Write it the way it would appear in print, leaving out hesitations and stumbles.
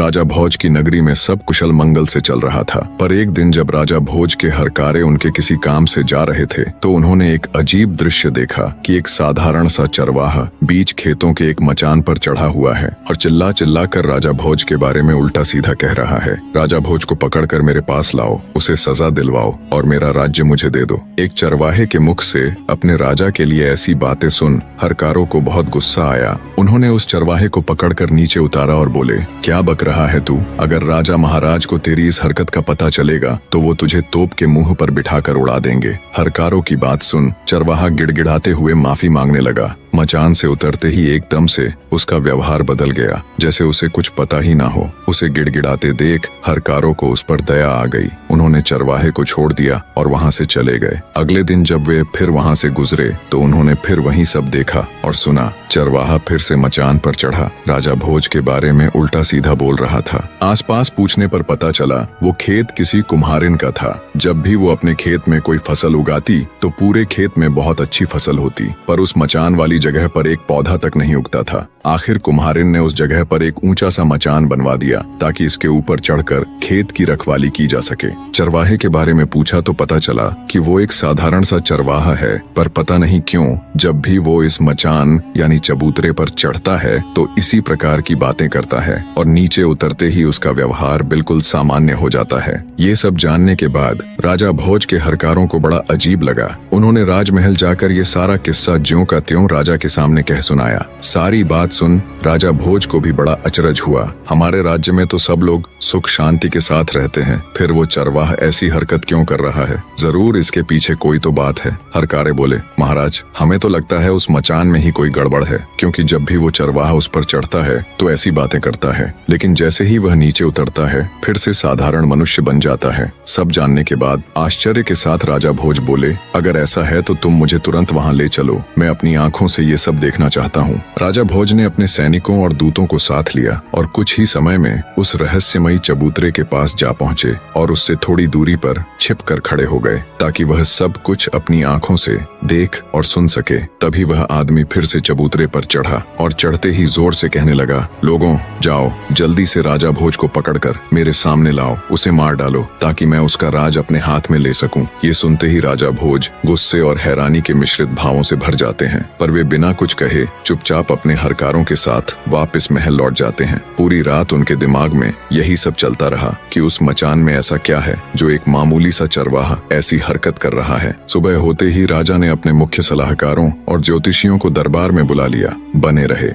राजा भोज की नगरी में सब कुशल मंगल से चल रहा था। पर एक दिन जब राजा भोज के हरकारे उनके किसी काम से जा रहे थे तो उन्होंने एक अजीब दृश्य देखा कि एक साधारण सा चरवाहा बीच खेतों के एक मचान पर चढ़ा हुआ है और चिल्ला चिल्ला कर राजा भोज के बारे में उल्टा सीधा कह रहा है। राजा भोज को पकड़कर मेरे पास लाओ, उसे सजा दिलवाओ और मेरा राज्य मुझे दे दो। एक चरवाहे के मुख से अपने राजा के लिए ऐसी बातें सुन हरकारों को बहुत गुस्सा आया। उन्होंने उस चरवाहे को पकड़कर नीचे उतारा और बोले, क्या बक रहा है तू? अगर राजा महाराज को तेरी इस हरकत का पता चलेगा तो वो तुझे तोप के मुंह पर बिठाकर उड़ा देंगे। हरकारों की बात सुन चरवाहा गिड़गिड़ाते हुए माफी मांगने लगा। मचान से उतरते ही एकदम से उसका व्यवहार बदल गया, जैसे उसे कुछ पता ही ना हो। उसे गिड़गिड़ाते देख हरकारों को उस पर दया आ गई। उन्होंने चरवाहे को छोड़ दिया और वहां से चले गए। अगले दिन जब वे फिर वहां से गुजरे तो उन्होंने फिर वही सब देखा और सुना। चरवाहा फिर से मचान पर चढ़ा, राजा भोज के बारे में उल्टा सीधा बोल रहा था। आसपास पूछने पर पता चला वो खेत किसी कुम्हारिन का था। जब भी वो अपने खेत में कोई फसल उगाती तो पूरे खेत में बहुत अच्छी फसल होती, पर उस मचान वाली जगह पर एक पौधा तक नहीं उगता था। आखिर कुम्हारिन ने उस जगह पर एक ऊंचा सा मचान बनवा दिया ताकि इसके ऊपर चढ़कर खेत की रखवाली की जा सके। चरवाहे के बारे में पूछा तो पता चला कि वो एक साधारण सा चरवाहा है, पर पता नहीं क्यों जब भी वो इस मचान यानी चबूतरे पर चढ़ता है तो इसी प्रकार की बातें करता है और नीचे उतरते ही उसका व्यवहार बिल्कुल सामान्य हो जाता है। ये सब जानने के बाद राजा भोज के हरकारों को बड़ा अजीब लगा। उन्होंने राजमहल जाकर ये सारा किस्सा ज्यों का त्यों राजा के सामने कह सुनाया। सारी बात सुन राजा भोज को भी बड़ा अचरज हुआ। हमारे राज्य में तो सब लोग सुख शांति के साथ रहते हैं, फिर वो चरवाहा ऐसी हरकत क्यों कर रहा है? जरूर इसके पीछे कोई तो बात है। हरकारे बोले, महाराज हमें तो लगता है उस मचान में ही कोई गड़बड़ है, क्योंकि जब भी वो चरवाहा उस पर चढ़ता है तो ऐसी बातें करता है, लेकिन जैसे ही वह नीचे उतरता है फिर से साधारण मनुष्य बन जाता है। सब जानने के बाद आश्चर्य के साथ राजा भोज बोले, अगर ऐसा है तो तुम मुझे तुरंत वहाँ ले चलो, मैं अपनी आंखों से ये सब देखना चाहता हूँ। राजा भोज ने अपने सैनिकों और दूतों को साथ लिया और कुछ ही समय में उस रहस्यमयी चबूतरे के पास जा पहुँचे और उससे थोड़ी दूरी पर छिप कर खड़े हो गए ताकि वह सब कुछ अपनी आंखों से देख और सुन सके। तभी वह आदमी फिर से चबूतरे पर चढ़ा और चढ़ते ही जोर से कहने लगा, लोगों जाओ जल्दी से राजा भोज को पकड़कर मेरे सामने लाओ, उसे मार डालो ताकि मैं उसका राज अपने हाथ में ले सकूं। ये सुनते ही राजा भोज गुस्से और हैरानी के मिश्रित भावों से भर जाते हैं, पर वे बिना कुछ कहे चुपचाप अपने हरकारों के साथ वापस महल लौट जाते हैं। पूरी रात उनके दिमाग में यही सब चलता रहा कि उस मचान में ऐसा क्या है जो एक मामूली सा चरवाहा ऐसी हरकत कर रहा है। सुबह होते ही राजा ने अपने मुख्य सलाहकारों और ज्योतिषियों को दरबार में बुला लिया। बने रहे।